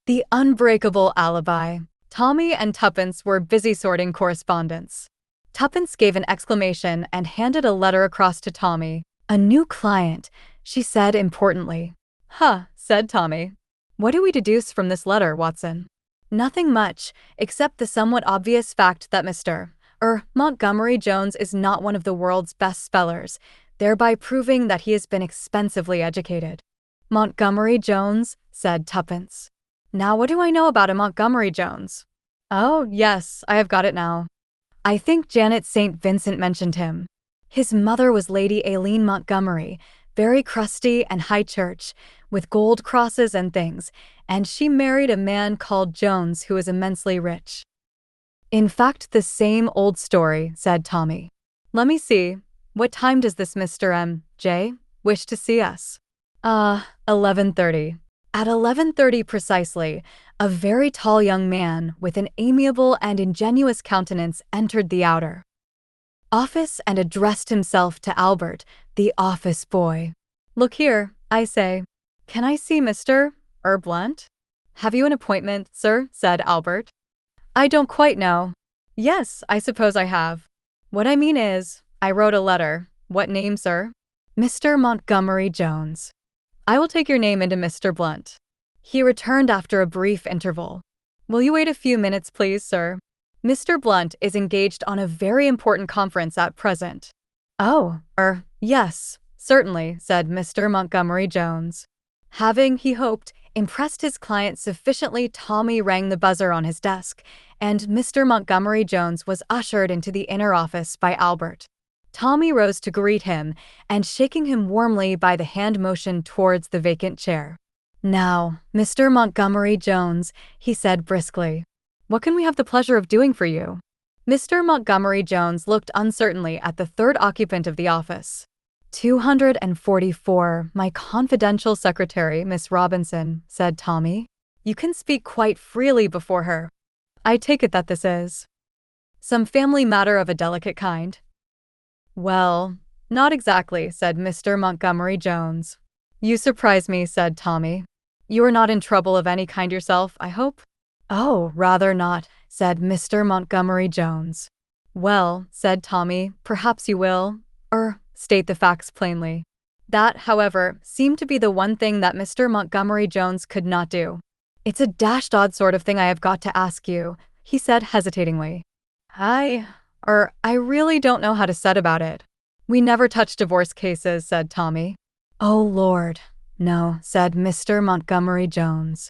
The Unbreakable Alibi. Tommy and Tuppence were busy sorting correspondence. Tuppence gave an exclamation and handed a letter across to Tommy. "A new client," she said importantly. "Huh," said Tommy. "What do we deduce from this letter, Watson?" "Nothing much, except the somewhat obvious fact that Mr. Montgomery Jones is not one of the world's best spellers, thereby proving that he has been expensively educated." "Montgomery Jones?" said Tuppence. "Now what do I know about a Montgomery Jones?" "Oh, yes, I have got it now. I think Janet St. Vincent mentioned him. His mother was Lady Aileen Montgomery, very crusty and high church, with gold crosses and things, and she married a man called Jones who is immensely rich." "In fact, the same old story," said Tommy. "Let me see. What time does this Mr. M.J. wish to see us?" 11:30. At 11:30 precisely, a very tall young man with an amiable and ingenuous countenance entered the outer office and addressed himself to Albert, the office boy. "Look here, I say. Can I see Mr. Blunt?" "Have you an appointment, sir?" said Albert. "I don't quite know." "Yes, I suppose I have. What I mean is, I wrote a letter." "What name, sir?" "Mr. Montgomery Jones." "I will take your name into Mr. Blunt." He returned after a brief interval. "Will you wait a few minutes, please, sir? Mr. Blunt is engaged on a very important conference at present." "Oh, yes, certainly," said Mr. Montgomery Jones. Having, he hoped, impressed his client sufficiently, Tommy rang the buzzer on his desk, and Mr. Montgomery Jones was ushered into the inner office by Albert. Tommy rose to greet him, and shaking him warmly by the hand motioned towards the vacant chair. "Now, Mr. Montgomery Jones," he said briskly, "what can we have the pleasure of doing for you?" Mr. Montgomery Jones looked uncertainly at the third occupant of the office. 244, my confidential secretary, Miss Robinson," said Tommy. "You can speak quite freely before her. I take it that this is some family matter of a delicate kind?" "Well, not exactly," said Mr. Montgomery Jones. "You surprise me," said Tommy. "You are not in trouble of any kind yourself, I hope?" "Oh, rather not," said Mr. Montgomery Jones. "Well," said Tommy, "perhaps you will, state the facts plainly." That, however, seemed to be the one thing that Mr. Montgomery Jones could not do. "It's a dashed odd sort of thing I have got to ask you," he said hesitatingly. I really don't know how to set about it. We never touch divorce cases," said Tommy. "Oh, Lord, no," said Mr. Montgomery Jones.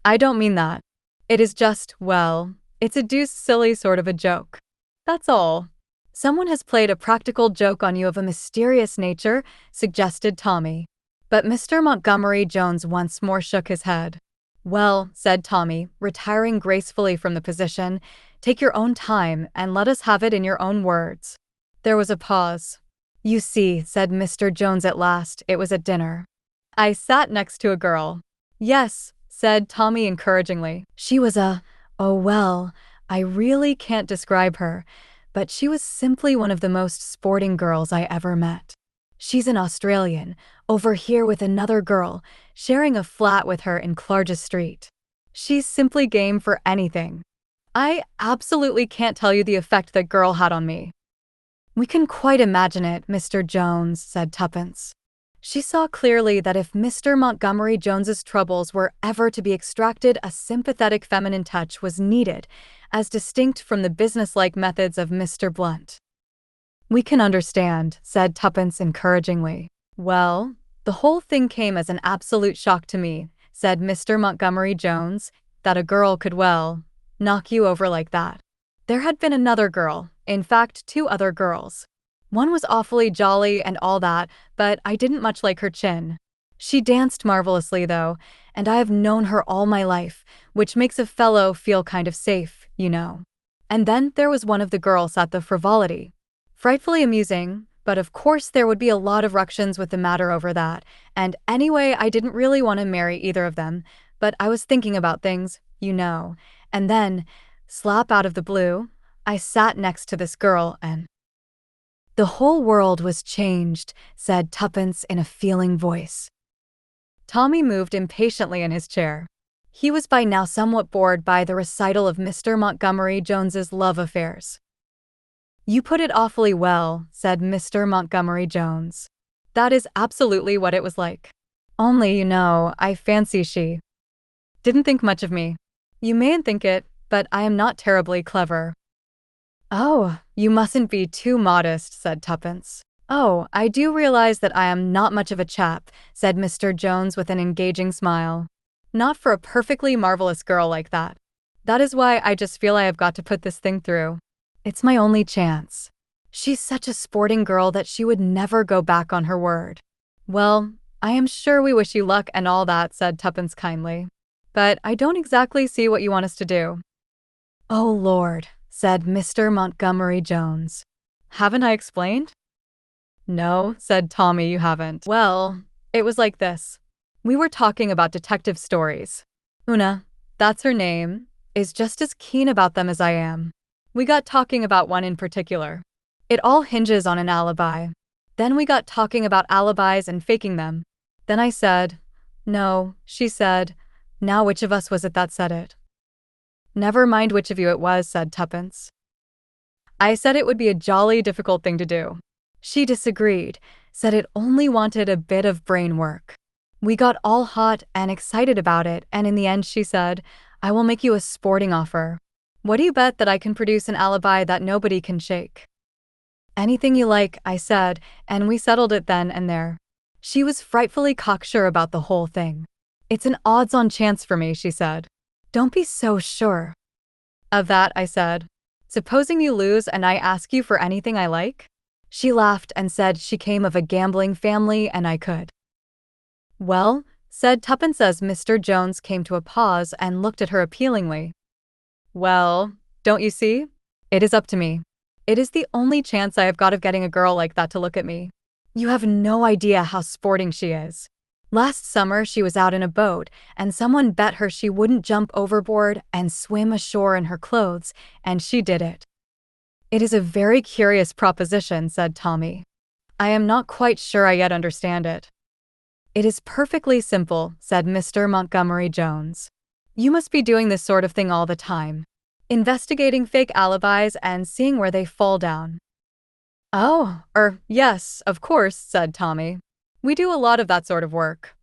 "I don't mean that. It is just, well, it's a deuced silly sort of a joke. That's all." "Someone has played a practical joke on you of a mysterious nature," suggested Tommy. But Mr. Montgomery Jones once more shook his head. "Well," said Tommy, retiring gracefully from the position, "take your own time and let us have it in your own words." There was a pause. "You see," said Mr. Jones at last, "it was at dinner. I sat next to a girl." "Yes," said Tommy encouragingly. "She was well, I really can't describe her, but she was simply one of the most sporting girls I ever met. She's an Australian, over here with another girl, sharing a flat with her in Clarges Street. She's simply game for anything. I absolutely can't tell you the effect that girl had on me." "We can quite imagine it, Mr. Jones," said Tuppence. She saw clearly that if Mr. Montgomery Jones's troubles were ever to be extracted, a sympathetic feminine touch was needed, as distinct from the businesslike methods of Mr. Blunt. "We can understand," said Tuppence encouragingly. "Well, the whole thing came as an absolute shock to me," said Mr. Montgomery Jones, "that a girl could, well, knock you over like that. There had been another girl, in fact, two other girls. One was awfully jolly and all that, but I didn't much like her chin. She danced marvelously, though, and I have known her all my life, which makes a fellow feel kind of safe, you know. And then there was one of the girls at the Frivolity. Frightfully amusing, but of course there would be a lot of ructions with the matter over that, and anyway I didn't really want to marry either of them, but I was thinking about things, you know, and then, slap out of the blue, I sat next to this girl and—" "The whole world was changed," said Tuppence in a feeling voice. Tommy moved impatiently in his chair. He was by now somewhat bored by the recital of Mr. Montgomery Jones's love affairs. "You put it awfully well," said Mr. Montgomery Jones. "That is absolutely what it was like. Only, I fancy she didn't think much of me. You mayn't think it, but I am not terribly clever." "Oh, you mustn't be too modest," said Tuppence. "Oh, I do realize that I am not much of a chap," said Mr. Jones with an engaging smile. "Not for a perfectly marvelous girl like that. That is why I just feel I have got to put this thing through. It's my only chance. She's such a sporting girl that she would never go back on her word." "Well, I am sure we wish you luck and all that," said Tuppence kindly. "But I don't exactly see what you want us to do." "Oh, Lord," said Mr. Montgomery Jones. "Haven't I explained?" "No," said Tommy, "you haven't." "Well, it was like this. We were talking about detective stories. Una, that's her name, is just as keen about them as I am. We got talking about one in particular. It all hinges on an alibi. Then we got talking about alibis and faking them. Then I said, 'No,' she said. Now which of us was it that said it?" "Never mind which of you it was," said Tuppence. "I said it would be a jolly difficult thing to do." She disagreed, said it only wanted a bit of brain work. We got all hot and excited about it, and in the end she said, "I will make you a sporting offer. What do you bet that I can produce an alibi that nobody can shake?" "Anything you like," I said, and we settled it then and there. She was frightfully cocksure about the whole thing. "It's an odds-on chance for me," she said. "Don't be so sure." "Of that," I said. "Supposing you lose and I ask you for anything I like?" She laughed and said she came of a gambling family and I could. "Well," said Tuppence as Mr. Jones came to a pause and looked at her appealingly. "Well, don't you see? It is up to me. It is the only chance I have got of getting a girl like that to look at me. You have no idea how sporting she is. Last summer she was out in a boat, and someone bet her she wouldn't jump overboard and swim ashore in her clothes, and she did it." "It is a very curious proposition," said Tommy. "I am not quite sure I yet understand it." "It is perfectly simple," said Mr. Montgomery Jones. "You must be doing this sort of thing all the time. Investigating fake alibis and seeing where they fall down." "Oh, yes, of course," said Tommy. "We do a lot of that sort of work."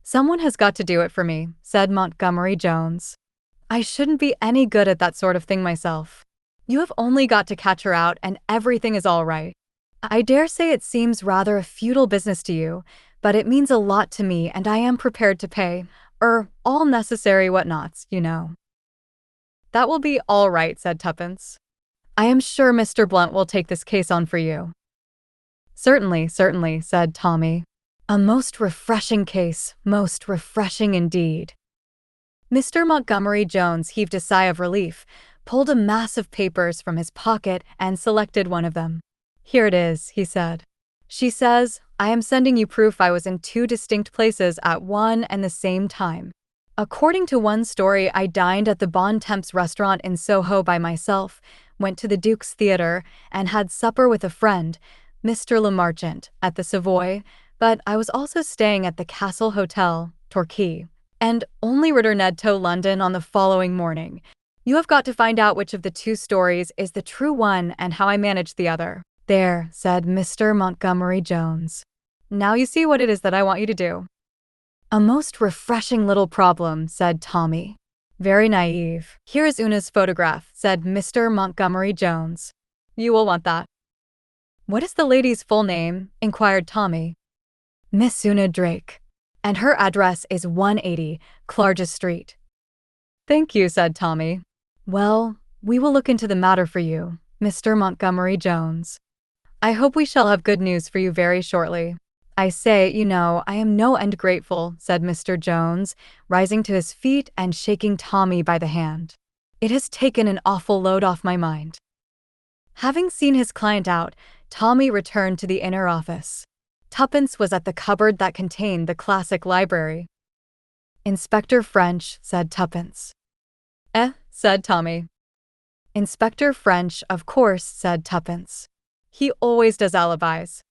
"Someone has got to do it for me," said Montgomery Jones. "I shouldn't be any good at that sort of thing myself. You have only got to catch her out and everything is all right. I dare say it seems rather a futile business to you, but it means a lot to me and I am prepared to pay, all necessary whatnots, "That will be all right," said Tuppence. "I am sure Mr. Blunt will take this case on for you." Certainly," said Tommy. "A most refreshing case, most refreshing indeed." Mr. Montgomery Jones heaved a sigh of relief, pulled a mass of papers from his pocket and selected one of them. "Here it is," he said. "She says, I am sending you proof I was in 2 distinct places at one and the same time. According to one story, I dined at the Bon Temps restaurant in Soho by myself, went to the Duke's Theatre, and had supper with a friend, Mr. Le Marchant, at the Savoy, but I was also staying at the Castle Hotel, Torquay, and only returned to London on the following morning. You have got to find out which of the 2 stories is the true one and how I managed the other." "There," said Mr. Montgomery Jones. "Now you see what it is that I want you to do." "A most refreshing little problem," said Tommy. "Very naive." "Here is Una's photograph," said Mr. Montgomery Jones. "You will want that." "What is the lady's full name?" inquired Tommy. "Miss Una Drake. And her address is 180 Clarges Street." "Thank you," said Tommy. "Well, we will look into the matter for you, Mr. Montgomery Jones. I hope we shall have good news for you very shortly. I say, I am no end grateful," said Mr. Jones, rising to his feet and shaking Tommy by the hand. "It has taken an awful load off my mind." Having seen his client out, Tommy returned to the inner office. Tuppence was at the cupboard that contained the classic library. "Inspector French," said Tuppence. Said Tommy. "Inspector French, of course," said Tuppence. "He always does alibis.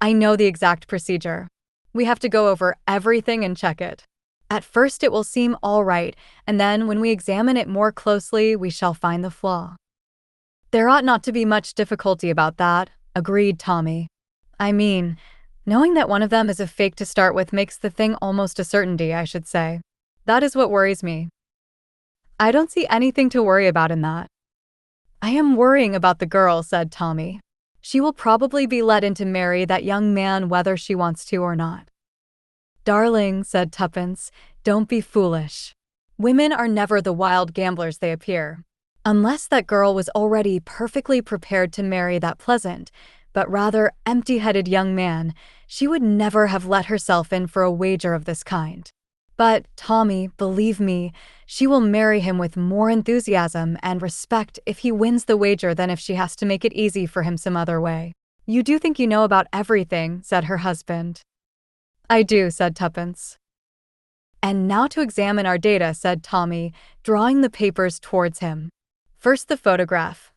I know the exact procedure. We have to go over everything and check it. At first it will seem all right, and then when we examine it more closely, we shall find the flaw. There ought not to be much difficulty about that, agreed Tommy. I mean, knowing that one of them is a fake to start with makes the thing almost a certainty, I should say. That is what worries me. I don't see anything to worry about in that. I am worrying about the girl, said Tommy. She will probably be led in to marry that young man whether she wants to or not. Darling, said Tuppence, don't be foolish. Women are never the wild gamblers they appear. Unless that girl was already perfectly prepared to marry that pleasant, but rather empty-headed young man, she would never have let herself in for a wager of this kind. But, Tommy, believe me, she will marry him with more enthusiasm and respect if he wins the wager than if she has to make it easy for him some other way. You do think you know about everything, said her husband. I do, said Tuppence. And now to examine our data, said Tommy, drawing the papers towards him. First the photograph.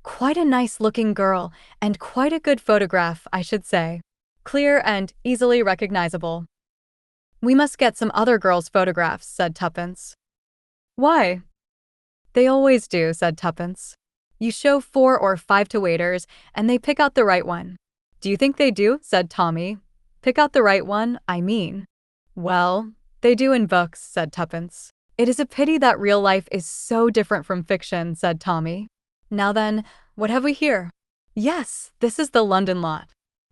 Quite a nice-looking girl, and quite a good photograph, I should say. Clear and easily recognizable. We must get some other girls' photographs, said Tuppence. Why? They always do, said Tuppence. You show 4 or 5 to waiters, and they pick out the right one. Do you think they do? Said Tommy. Pick out the right one, I mean. Well, they do in books, said Tuppence. It is a pity that real life is so different from fiction, said Tommy. Now then, what have we here? Yes, this is the London lot.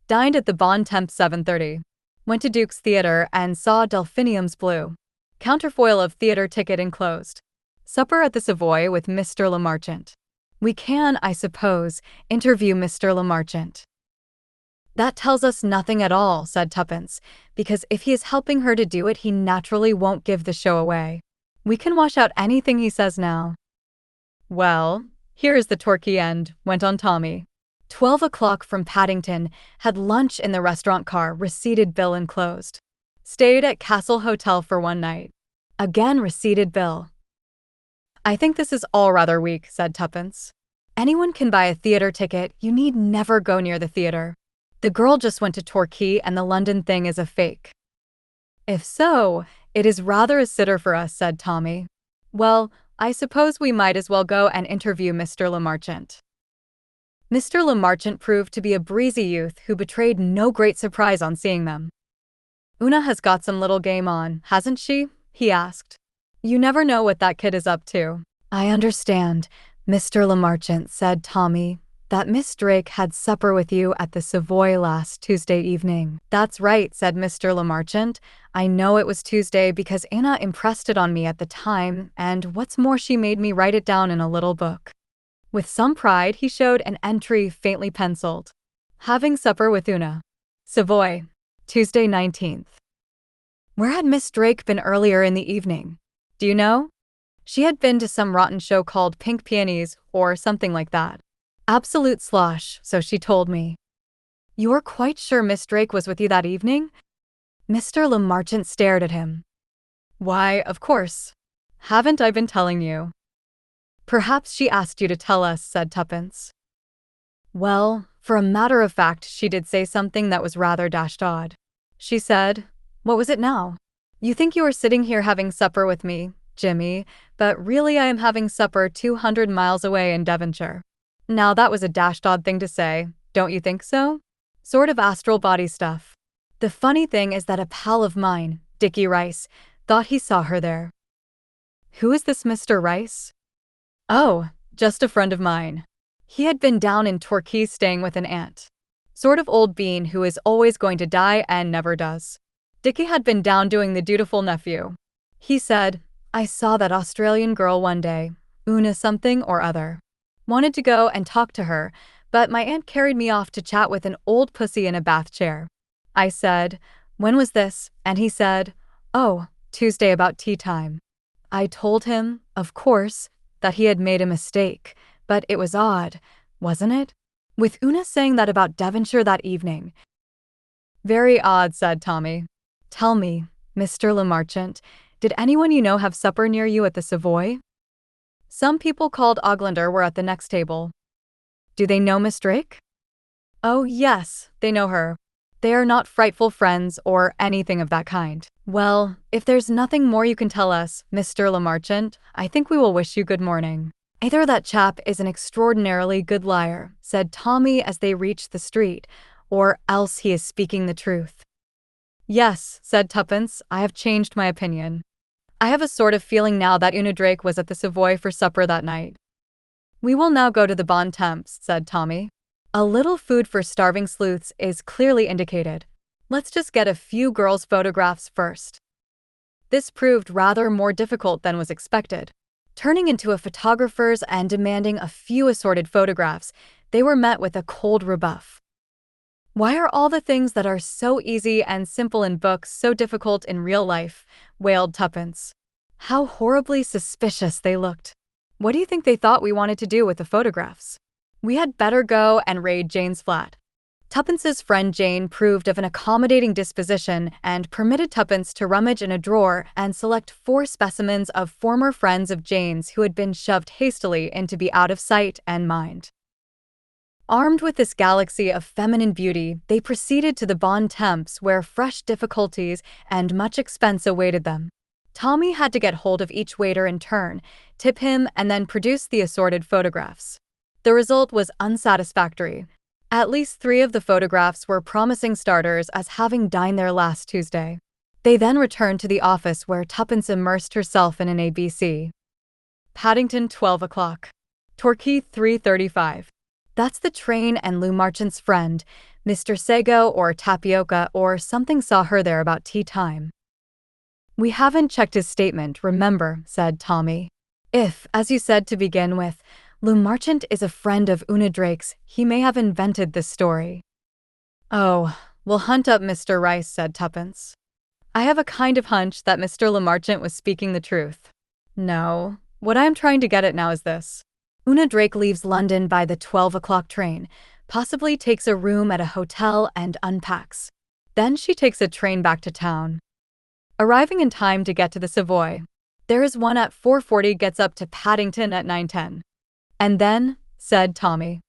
Dined at the Bon Temps 7:30. Went to Duke's Theatre and saw Delphinium's Blue. Counterfoil of theatre ticket enclosed. Supper at the Savoy with Mr. Lemarchant. We can, I suppose, interview Mr. Lemarchant. That tells us nothing at all, said Tuppence, because if he is helping her to do it, he naturally won't give the show away. We can wash out anything he says now. Well, here is the Torquay end, went on Tommy. 12 o'clock from Paddington, had lunch in the restaurant car, receipted bill enclosed. Stayed at Castle Hotel for 1 night. Again receipted bill. I think this is all rather weak, said Tuppence. Anyone can buy a theatre ticket, you need never go near the theatre. The girl just went to Torquay and the London thing is a fake. If so, it is rather a sitter for us, said Tommy. Well, I suppose we might as well go and interview Mr. Lemarchant. Mr. Lemarchant proved to be a breezy youth who betrayed no great surprise on seeing them. Una has got some little game on, hasn't she? He asked. You never know what that kid is up to. I understand, Mr. Lemarchant, said Tommy, that Miss Drake had supper with you at the Savoy last Tuesday evening. That's right, said Mr. Lemarchant. I know it was Tuesday because Anna impressed it on me at the time, and what's more, she made me write it down in a little book. With some pride, he showed an entry faintly penciled. Having supper with Una. Savoy, Tuesday 19th. Where had Miss Drake been earlier in the evening? Do you know? She had been to some rotten show called Pink Peonies, or something like that. Absolute slosh, so she told me. You're quite sure Miss Drake was with you that evening? Mr. Lemarchant stared at him. Why, of course. Haven't I been telling you? Perhaps she asked you to tell us, said Tuppence. Well, for a matter of fact, she did say something that was rather dashed odd. She said, what was it now? You think you are sitting here having supper with me, Jimmy, but really I am having supper 200 miles away in Devonshire. Now that was a dashed odd thing to say, don't you think so? Sort of astral body stuff. The funny thing is that a pal of mine, Dickie Rice, thought he saw her there. Who is this Mr. Rice? Oh, just a friend of mine. He had been down in Torquay staying with an aunt. Sort of old bean who is always going to die and never does. Dickie had been down doing the dutiful nephew. He said, I saw that Australian girl one day, Una something or other. Wanted to go and talk to her, but my aunt carried me off to chat with an old pussy in a bath chair. I said, when was this? And he said, oh, Tuesday about tea time. I told him, of course, that he had made a mistake, but it was odd, wasn't it? With Una saying that about Devonshire that evening. Very odd, said Tommy. Tell me, Mr. Lemarchant, did anyone you know have supper near you at the Savoy? Some people called Oglander were at the next table. Do they know Miss Drake? Oh, yes, they know her. They are not frightful friends or anything of that kind. Well, if there's nothing more you can tell us, Mr. Lemarchant, I think we will wish you good morning. Either that chap is an extraordinarily good liar, said Tommy as they reached the street, or else he is speaking the truth. Yes, said Tuppence, I have changed my opinion. I have a sort of feeling now that Una Drake was at the Savoy for supper that night. We will now go to the Bon Temps, said Tommy. A little food for starving sleuths is clearly indicated. Let's just get a few girls' photographs first. This proved rather more difficult than was expected. Turning into a photographer's and demanding a few assorted photographs, they were met with a cold rebuff. Why are all the things that are so easy and simple in books so difficult in real life? Wailed Tuppence. How horribly suspicious they looked. What do you think they thought we wanted to do with the photographs? We had better go and raid Jane's flat. Tuppence's friend Jane proved of an accommodating disposition and permitted Tuppence to rummage in a drawer and select 4 specimens of former friends of Jane's who had been shoved hastily in to be out of sight and mind. Armed with this galaxy of feminine beauty, they proceeded to the Bon Temps where fresh difficulties and much expense awaited them. Tommy had to get hold of each waiter in turn, tip him, and then produce the assorted photographs. The result was unsatisfactory. At least 3 of the photographs were promising starters as having dined there last Tuesday. They then returned to the office where Tuppence immersed herself in an ABC. Paddington, 12 o'clock. Torquay, 3:35. That's the train, and Lemarchant's friend, Mr. Sago or Tapioca or something, saw her there about tea time. We haven't checked his statement, remember, said Tommy. If, as you said to begin with, Lemarchant is a friend of Una Drake's, he may have invented this story. Oh, we'll hunt up Mr. Rice, said Tuppence. I have a kind of hunch that Mr. Lemarchant was speaking the truth. No, what I am trying to get at now is this. Una Drake leaves London by the 12 o'clock train, possibly takes a room at a hotel and unpacks. Then she takes a train back to town. Arriving in time to get to the Savoy. There is one at 4:40, gets up to Paddington at 9:10. And then, said Tommy.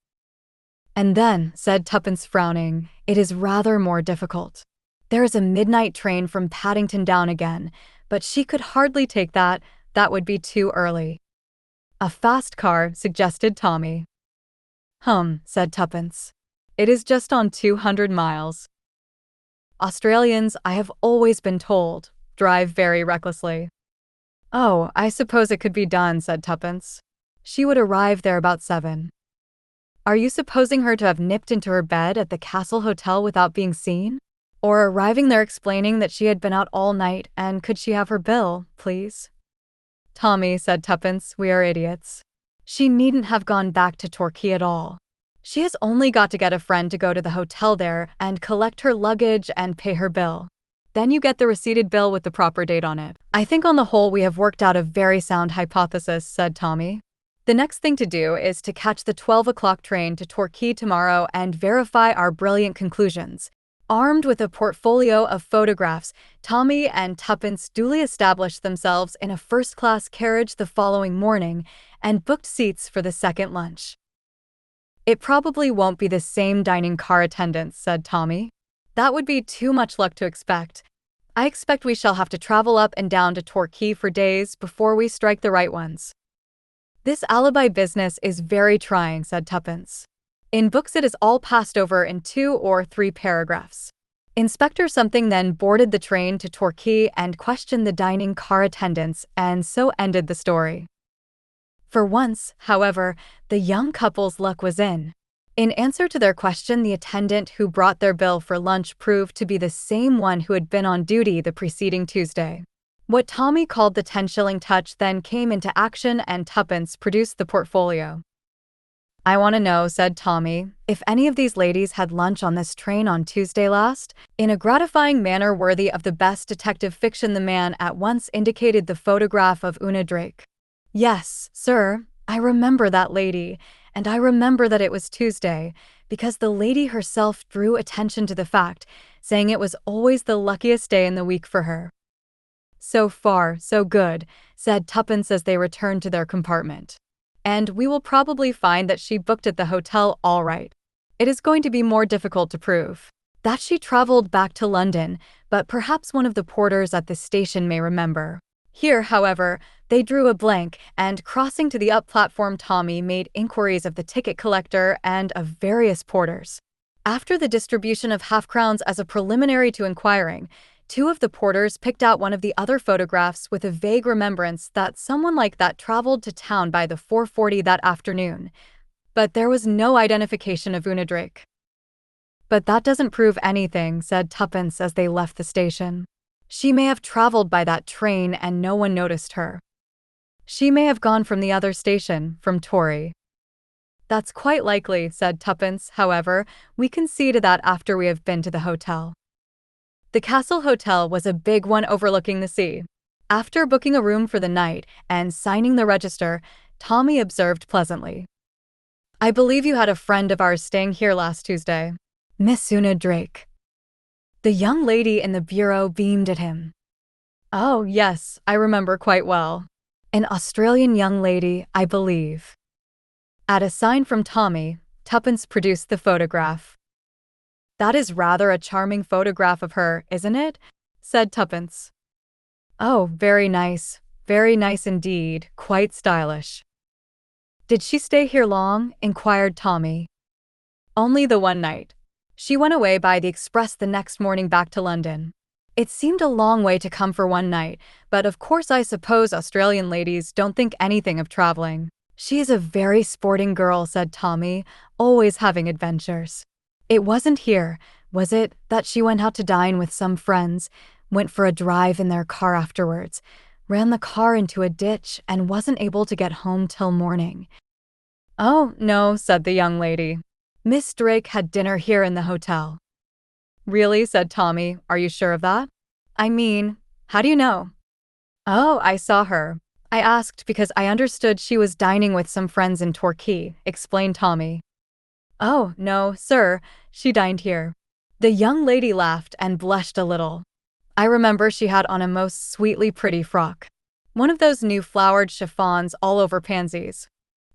And then, said Tuppence, frowning, it is rather more difficult. There is a midnight train from Paddington down again, but she could hardly take that, that would be too early. A fast car, suggested Tommy. Said Tuppence. It is just on 200 miles. Australians, I have always been told, drive very recklessly. Oh, I suppose it could be done, said Tuppence. She would arrive there about 7. Are you supposing her to have nipped into her bed at the Castle Hotel without being seen? Or arriving there explaining that she had been out all night, and could she have her bill, please? Tommy, said Tuppence, we are idiots. She needn't have gone back to Torquay at all. She has only got to get a friend to go to the hotel there and collect her luggage and pay her bill. Then you get the receipted bill with the proper date on it. I think on the whole we have worked out a very sound hypothesis, said Tommy. The next thing to do is to catch the 12 o'clock train to Torquay tomorrow and verify our brilliant conclusions. Armed with a portfolio of photographs, Tommy and Tuppence duly established themselves in a first-class carriage the following morning and booked seats for the second lunch. It probably won't be the same dining car attendants, said Tommy. That would be too much luck to expect. I expect we shall have to travel up and down to Torquay for days before we strike the right ones. This alibi business is very trying, said Tuppence. In books it is all passed over in 2 or 3 paragraphs. Inspector something then boarded the train to Torquay and questioned the dining car attendants, and so ended the story. For once, however, the young couple's luck was in. In answer to their question, the attendant who brought their bill for lunch proved to be the same one who had been on duty the preceding Tuesday. What Tommy called the 10-shilling touch then came into action, and Tuppence produced the portfolio. I want to know, said Tommy, if any of these ladies had lunch on this train on Tuesday last? In a gratifying manner worthy of the best detective fiction, the man at once indicated the photograph of Una Drake. Yes, sir, I remember that lady, and I remember that it was Tuesday, because the lady herself drew attention to the fact, saying it was always the luckiest day in the week for her. So far, so good, said Tuppence as they returned to their compartment. And we will probably find that she booked at the hotel all right. It is going to be more difficult to prove. that she traveled back to London, but perhaps one of the porters at the station may remember. Here, however, they drew a blank, and crossing to the up platform, Tommy made inquiries of the ticket collector and of various porters. After the distribution of half-crowns as a preliminary to inquiring, two of the porters picked out one of the other photographs with a vague remembrance that someone like that traveled to town by the 4:40 that afternoon. But there was no identification of Una Drake. "But that doesn't prove anything," said Tuppence as they left the station. "She may have traveled by that train and no one noticed her. She may have gone from the other station, from Torry." "That's quite likely," said Tuppence. "However, we can see to that after we have been to the hotel." The Castle Hotel was a big one overlooking the sea. After booking a room for the night and signing the register, Tommy observed pleasantly, "I believe you had a friend of ours staying here last Tuesday. Miss Una Drake." The young lady in the bureau beamed at him. "Oh, yes, I remember quite well. An Australian young lady, I believe." At a sign from Tommy, Tuppence produced the photograph. "That is rather a charming photograph of her, isn't it?" said Tuppence. "Oh, very nice indeed, quite stylish." "Did she stay here long?" inquired Tommy. "Only the one night. She went away by the express the next morning back to London. It seemed a long way to come for one night, but of course I suppose Australian ladies don't think anything of traveling." "She is a very sporting girl," said Tommy, "always having adventures. It wasn't here, was it, that she went out to dine with some friends, went for a drive in their car afterwards, ran the car into a ditch and wasn't able to get home till morning?" "Oh, no," said the young lady. "Miss Drake had dinner here in the hotel." "Really?" said Tommy. "Are you sure of that? I mean, how do you know?" "Oh, I saw her. I asked because I understood she was dining with some friends in Torquay," explained Tommy. "Oh, no, sir, she dined here." The young lady laughed and blushed a little. "I remember she had on a most sweetly pretty frock. One of those new flowered chiffons all over pansies."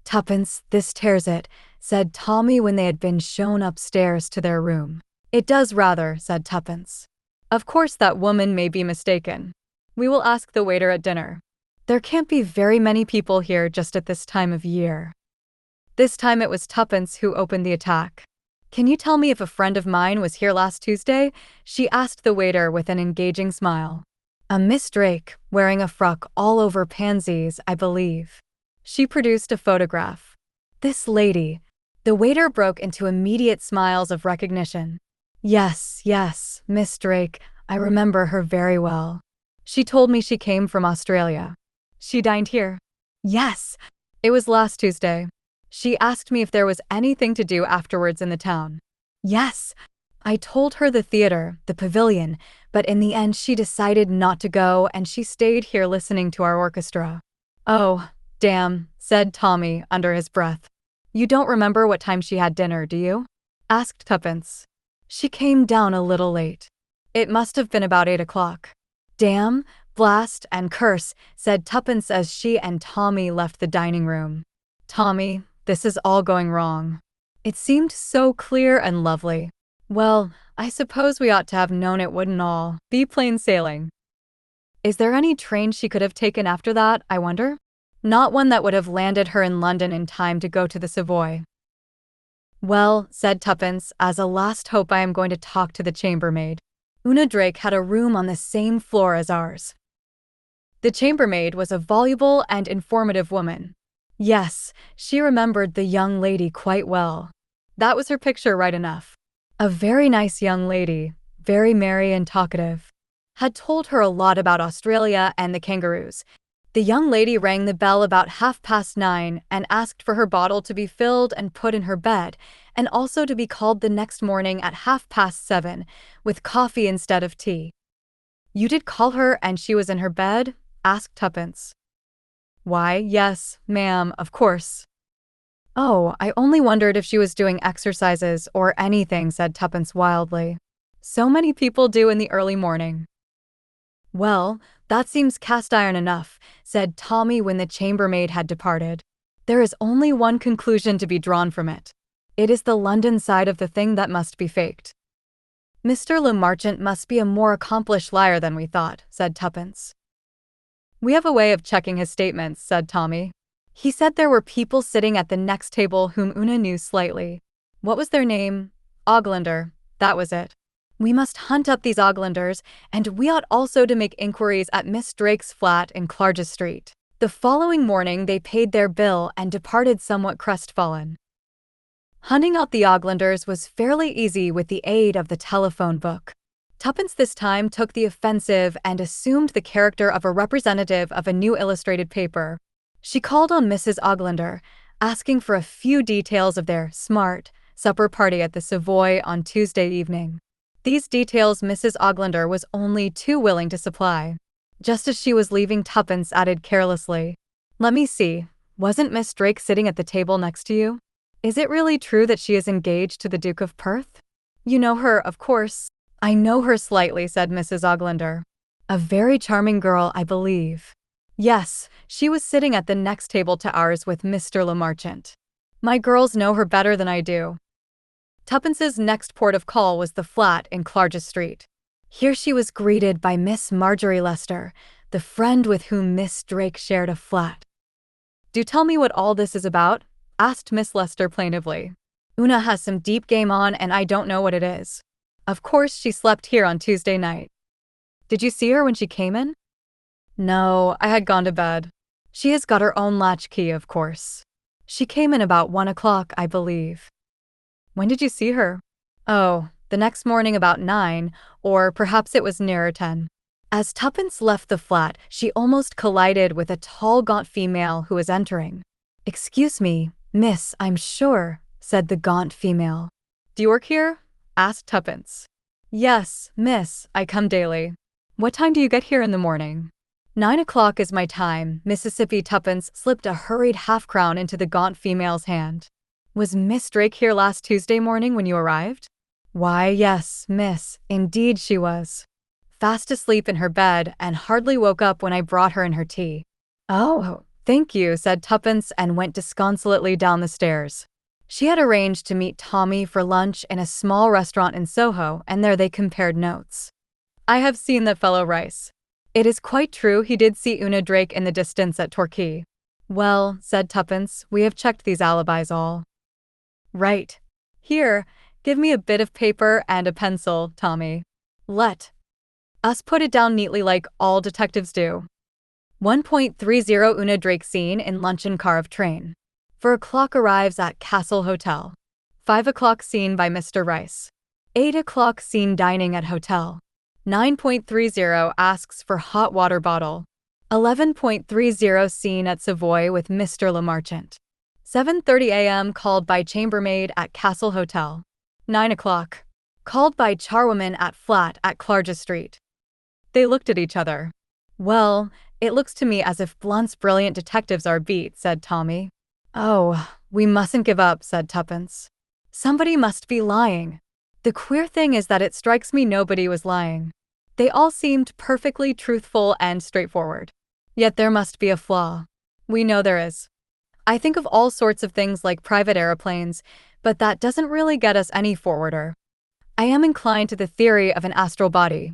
"Tuppence, this tears it," said Tommy when they had been shown upstairs to their room. "It does rather," said Tuppence. "Of course that woman may be mistaken. We will ask the waiter at dinner. There can't be very many people here just at this time of year." This time it was Tuppence who opened the attack. "Can you tell me if a friend of mine was here last Tuesday?" she asked the waiter with an engaging smile. "A Miss Drake, wearing a frock all over pansies, I believe." She produced a photograph. "This lady." The waiter broke into immediate smiles of recognition. Yes, Miss Drake, I remember her very well. She told me she came from Australia." "She dined here?" "Yes. It was last Tuesday. She asked me if there was anything to do afterwards in the town." "Yes. I told her the theater, the pavilion, but in the end she decided not to go and she stayed here listening to our orchestra." "Oh, damn," said Tommy under his breath. "You don't remember what time she had dinner, do you?" asked Tuppence. "She came down a little late. It must have been about 8 o'clock." "Damn, blast, and curse," said Tuppence as she and Tommy left the dining room. "Tommy, this is all going wrong. It seemed so clear and lovely. Well, I suppose we ought to have known it wouldn't all be plain sailing. Is there any train she could have taken after that, I wonder? Not one that would have landed her in London in time to go to the Savoy." "Well," said Tuppence, "as a last hope I am going to talk to the chambermaid. Una Drake had a room on the same floor as ours." The chambermaid was a voluble and informative woman. Yes, she remembered the young lady quite well. That was her picture right enough. A very nice young lady, very merry and talkative. Had told her a lot about Australia and the kangaroos. The young lady rang the bell about 9:30 and asked for her bottle to be filled and put in her bed, and also to be called the next morning at 7:30, with coffee instead of tea. "You did call her and she was in her bed?" asked Tuppence. "Why, yes, ma'am, of course." "Oh, I only wondered if she was doing exercises or anything," said Tuppence wildly. "So many people do in the early morning." "Well, that seems cast iron enough," said Tommy when the chambermaid had departed. "There is only one conclusion to be drawn from it. It is the London side of the thing that must be faked." Mr. Le Marchant must be a more accomplished liar than we thought, said Tuppence. We have a way of checking his statements, said Tommy. He said there were people sitting at the next table whom Una knew slightly. What was their name? Oglander. That was it. We must hunt up these Oglanders, and we ought also to make inquiries at Miss Drake's flat in Clarges Street. The following morning they paid their bill and departed somewhat crestfallen. Hunting out the Oglanders was fairly easy with the aid of the telephone book. Tuppence this time took the offensive and assumed the character of a representative of a new illustrated paper. She called on Mrs. Oglander, asking for a few details of their smart supper party at the Savoy on Tuesday evening. These details Mrs. Oglander was only too willing to supply. Just as she was leaving, Tuppence added carelessly, "Let me see, wasn't Miss Drake sitting at the table next to you? Is it really true that she is engaged to the Duke of Perth? You know her, of course." "I know her slightly," said Mrs. Oglander. "A very charming girl, I believe." "Yes, she was sitting at the next table to ours with Mr. Le Marchant. My girls know her better than I do." Tuppence's next port of call was the flat in Clarges Street. Here she was greeted by Miss Marjorie Lester, the friend with whom Miss Drake shared a flat. "Do tell me what all this is about?" asked Miss Lester plaintively. "Una has some deep game on and I don't know what it is. Of course she slept here on Tuesday night." "Did you see her when she came in?" "No, I had gone to bed. She has got her own latchkey, of course. She came in about 1 o'clock, I believe." "When did you see her?" "Oh, the next morning about 9, or perhaps it was nearer 10. As Tuppence left the flat, she almost collided with a tall, gaunt female who was entering. "Excuse me, miss, I'm sure," said the gaunt female. "Do you work here?" asked Tuppence. "Yes, miss, I come daily." "What time do you get here in the morning?" 9 o'clock is my time." Mississippi Tuppence slipped a hurried half-crown into the gaunt female's hand. "Was Miss Drake here last Tuesday morning when you arrived?" "Why, yes, miss, indeed she was. Fast asleep in her bed and hardly woke up when I brought her in her tea." "Oh, thank you," said Tuppence and went disconsolately down the stairs. She had arranged to meet Tommy for lunch in a small restaurant in Soho, and there they compared notes. "I have seen that fellow Rice. It is quite true he did see Una Drake in the distance at Torquay." "Well," said Tuppence, "we have checked these alibis all." "Right. Here, give me a bit of paper and a pencil, Tommy. Let us put it down neatly like all detectives do. 1.30 Una Drake seen in luncheon car of train. 4 o'clock arrives at Castle Hotel. 5 o'clock seen by Mr. Rice. 8 o'clock seen dining at hotel. 9.30 asks for hot water bottle. 11.30 seen at Savoy with Mr. Le Marchant. 7:30 a.m. called by chambermaid at Castle Hotel. 9 o'clock. Called by charwoman at flat at Clarges Street." They looked at each other. "Well, it looks to me as if Blunt's brilliant detectives are beat," said Tommy. "Oh, we mustn't give up," said Tuppence. "Somebody must be lying. The queer thing is that it strikes me nobody was lying. They all seemed perfectly truthful and straightforward. Yet there must be a flaw. We know there is. I think of all sorts of things like private aeroplanes, but that doesn't really get us any forwarder. I am inclined to the theory of an astral body."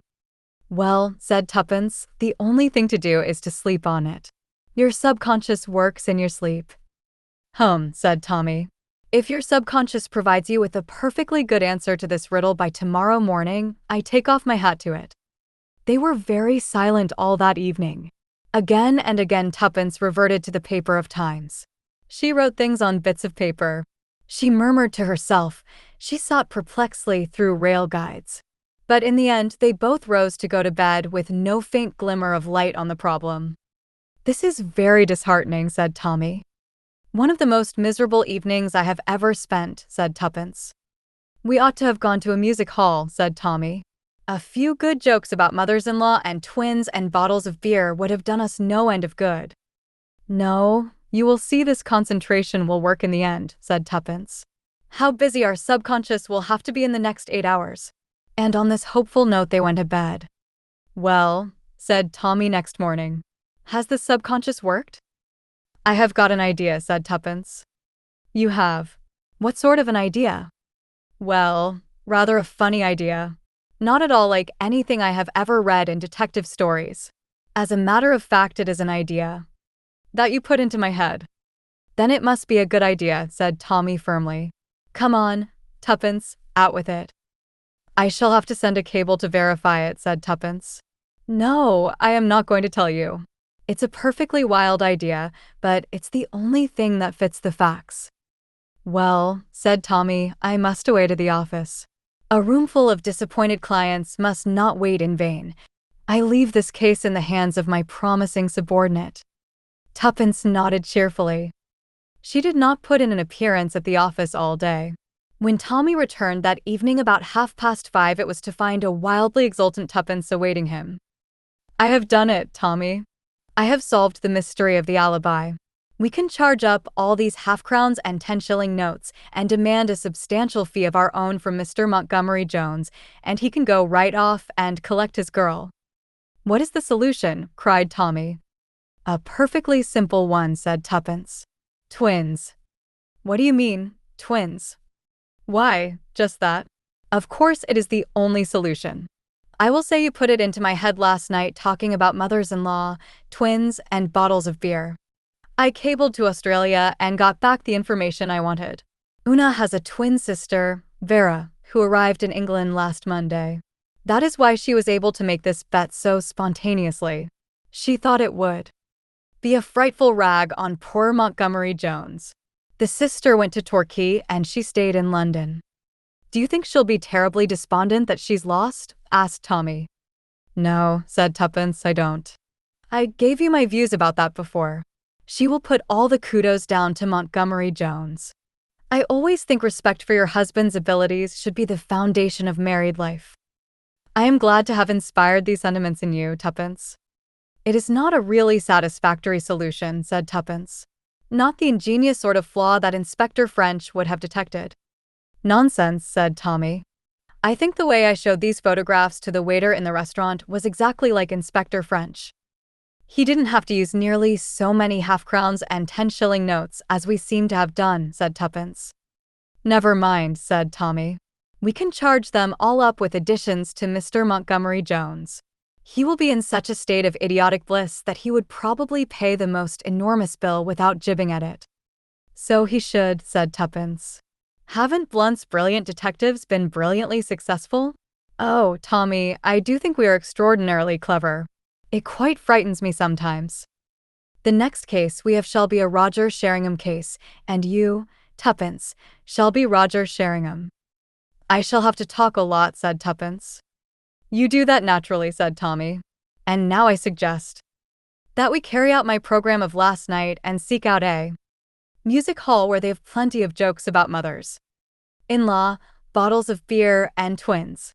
"Well," said Tuppence, "the only thing to do is to sleep on it. Your subconscious works in your sleep." Said Tommy. "If your subconscious provides you with a perfectly good answer to this riddle by tomorrow morning, I take off my hat to it." They were very silent all that evening. Again and again Tuppence reverted to the paper of Times. She wrote things on bits of paper. She murmured to herself. She sought perplexly through rail guides. But in the end, they both rose to go to bed with no faint glimmer of light on the problem. "This is very disheartening," said Tommy. "One of the most miserable evenings I have ever spent," said Tuppence. "We ought to have gone to a music hall," said Tommy. "A few good jokes about mothers-in-law and twins and bottles of beer would have done us no end of good." "No, you will see this concentration will work in the end," said Tuppence. "How busy our subconscious will have to be in the next 8 hours." And on this hopeful note they went to bed. "Well," said Tommy next morning, "has the subconscious worked?" "I have got an idea," said Tuppence. "You have? What sort of an idea?" "Well, rather a funny idea. Not at all like anything I have ever read in detective stories. As a matter of fact, it is an idea that you put into my head. Then it must be a good idea, said Tommy firmly. Come on, Tuppence, out with it. I shall have to send a cable to verify it, said Tuppence. No, I am not going to tell you. It's a perfectly wild idea, but it's the only thing that fits the facts. Well, said Tommy, I must away to the office. A roomful of disappointed clients must not wait in vain. I leave this case in the hands of my promising subordinate. Tuppence nodded cheerfully. She did not put in an appearance at the office all day. When Tommy returned that evening about 5:30, it was to find a wildly exultant Tuppence awaiting him. I have done it, Tommy. I have solved the mystery of the alibi. We can charge up all these half-crowns and 10-shilling notes and demand a substantial fee of our own from Mr. Montgomery Jones, and he can go right off and collect his girl. What is the solution? Cried Tommy. A perfectly simple one, said Tuppence. Twins. What do you mean, twins? Why, just that. Of course it is the only solution. I will say you put it into my head last night talking about mothers-in-law, twins, and bottles of beer. I cabled to Australia and got back the information I wanted. Una has a twin sister, Vera, who arrived in England last Monday. That is why she was able to make this bet so spontaneously. She thought it would be a frightful rag on poor Montgomery Jones. The sister went to Torquay and she stayed in London. Do you think she'll be terribly despondent that she's lost? Asked Tommy. No, said Tuppence, I don't. I gave you my views about that before. She will put all the kudos down to Montgomery Jones. I always think respect for your husband's abilities should be the foundation of married life. I am glad to have inspired these sentiments in you, Tuppence. It is not a really satisfactory solution, said Tuppence. Not the ingenious sort of flaw that Inspector French would have detected. Nonsense, said Tommy. I think the way I showed these photographs to the waiter in the restaurant was exactly like Inspector French. He didn't have to use nearly so many half-crowns and 10-shilling notes as we seem to have done, said Tuppence. Never mind, said Tommy. We can charge them all up with additions to Mr. Montgomery Jones. He will be in such a state of idiotic bliss that he would probably pay the most enormous bill without jibbing at it. So he should, said Tuppence. Haven't Blunt's brilliant detectives been brilliantly successful? Oh, Tommy, I do think we are extraordinarily clever. It quite frightens me sometimes. The next case we have shall be a Roger Sheringham case, and you, Tuppence, shall be Roger Sheringham. I shall have to talk a lot, said Tuppence. You do that naturally, said Tommy. And now I suggest that we carry out my program of last night and seek out a music hall where they have plenty of jokes about mothers-in-law, bottles of beer, and twins.